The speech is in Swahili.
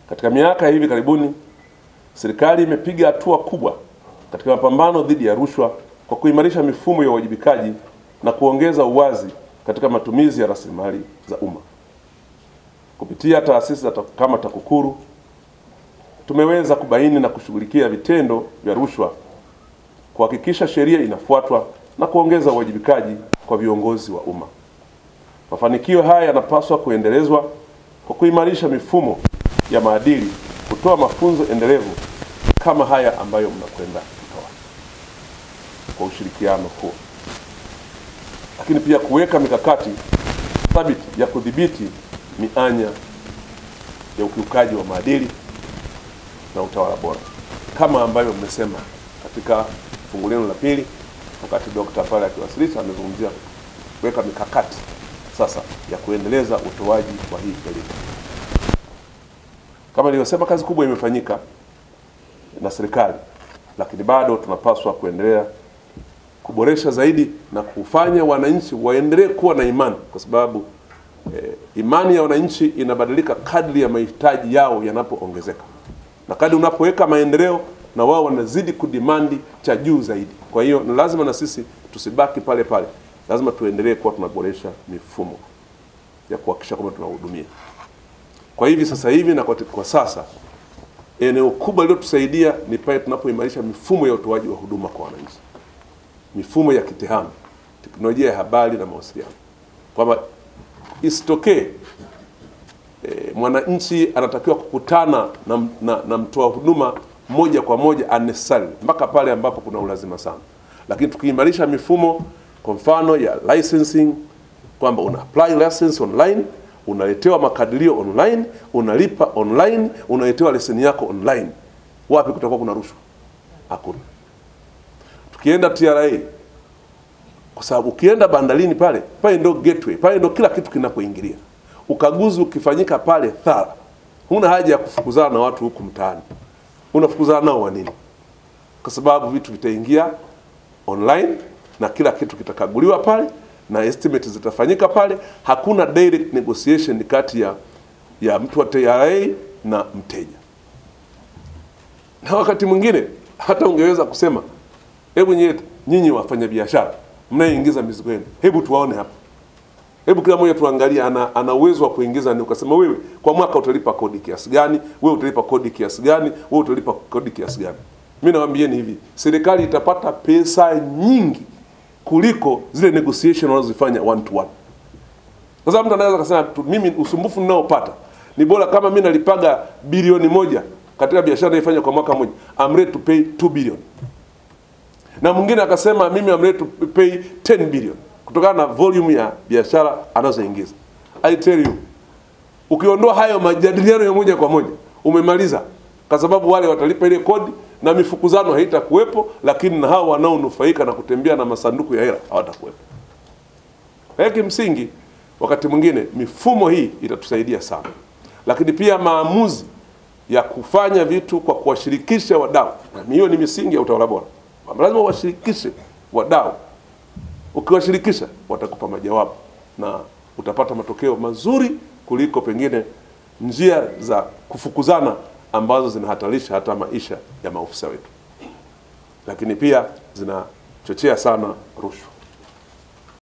Katika miaka hivi karibuni, serikali imepiga hatua kubwa katika mapambano dhidi ya rushwa kwa kuimarisha mifumo ya uwajibikaji na kuongeza uwazi katika matumizi ya rasilimali za umma. Kupitia taasisi kama TAKUKURU, tumeweza kubaini na kushughulikia vitendo vya rushwa, kuhakikisha sheria inafuatwa na kuongeza uwajibikaji kwa viongozi wa umma. Mafanikio haya yanapaswa kuendelezwa kwa kuimarisha mifumo ya maadili, kutoa mafunzo endelevu kama haya ambayo mnakwenda kutoa kwa ushirikiano huo, lakini pia kuweka mikakati thabiti ya kudhibiti mianya ya ukiukaji wa maadili na utawala bora, kama ambayo mmesema katika fungu lenu la pili, wakati Dr. pale akiwasilisha amezungumzia kuweka mikakati sasa ya kuendeleza utoaji wa hii elimu. Kama nilivyosema, kazi kubwa imefanyika na serikali, lakini bado tunapaswa kuendelea kuboresha zaidi na kufanya wananchi waendelee kuwa na imani, kwa sababu imani ya wananchi inabadilika kadri ya mahitaji yao yanapoongezeka, na kadri unapoweka maendeleo na wao wanazidi kudimandi cha juu zaidi. Kwa hiyo ni lazima na sisi tusibaki pale pale, lazima tuendelee kuwa tunaboresha mifumo ya kuhakikisha kwamba tunahudumia. Kwa hivi sasa hivi na kwa sasa, eneo kubwa lilotusaidia ni pale tunapoimarisha mifumo ya utoaji wa huduma kwa wananchi, mifumo ya kitehama, teknolojia ya habari na mawasiliano, kwamba isitokee mwananchi anatakiwa kukutana na mtoa huduma moja kwa moja unnecessary mpaka pale ambapo kuna ulazima sana. Lakini tukiimarisha mifumo, kwa mfano ya licensing, kwamba una apply license online, unaletewa makadirio online, unalipa online, unaletewa leseni yako online, wapi kutakuwa kuna rushwa? Hakuna. Tukienda TRA, kwa sababu ukienda bandarini pale ndio gateway, pale ndio kila kitu kinapoingilia. Ukaguzi ukifanyika pale thara, huna haja ya kufukuzana na watu huku mtaani. Unafukuzana nao wa nini? Kwa sababu vitu vitaingia online na kila kitu kitakaguliwa pale na estimate zitafanyika pale. Hakuna direct negotiation kati ya mtu wa TRA na mteja. Na wakati mwingine hata ungeweza kusema, hebu nyinyi wafanya biashara mnaingiza mizigo yenu, hebu tuwaone hapa, hebu kila mmoja tuangalie ana uwezo wa kuingiza ni, ukasema wewe kwa mwaka utalipa kodi kiasi gani, wewe utalipa kodi kiasi gani, wewe utalipa kodi kiasi gani. Mimi nawaambieni hivi, serikali itapata pesa nyingi kuliko zile negotiation wanazofanya one to one. Kwa sababu mtu anaweza kusema mimi usumbufu ninaopata ni bora kama mimi nalipaga bilioni 1 katika biashara naifanya kwa mwaka mmoja, I'm ready to pay 2 billion. Na mwingine akasema mimi I'm ready to pay 10 billion kutokana na volume ya biashara anazoingiza. I tell you, ukiondoa hayo majadiliano ya moja kwa moja, umemaliza, kwa sababu wale watalipa ile kodi na mifukuzano haitakuwepo, lakini na hao wanaonufaika na kutembea na masanduku ya hela hawatakuwepo. Kwa hiyo kimsingi, wakati mwingine mifumo hii itatusaidia sana, lakini pia maamuzi ya kufanya vitu kwa kuwashirikisha wadau, na hiyo ni misingi ya utawala bora. Lazima washirikishe wadau. Ukiwashirikisha watakupa majawabu na utapata matokeo mazuri kuliko pengine njia za kufukuzana ambazo zinahatarisha hata maisha ya maofisa wetu, lakini pia zinachochea sana rushwa.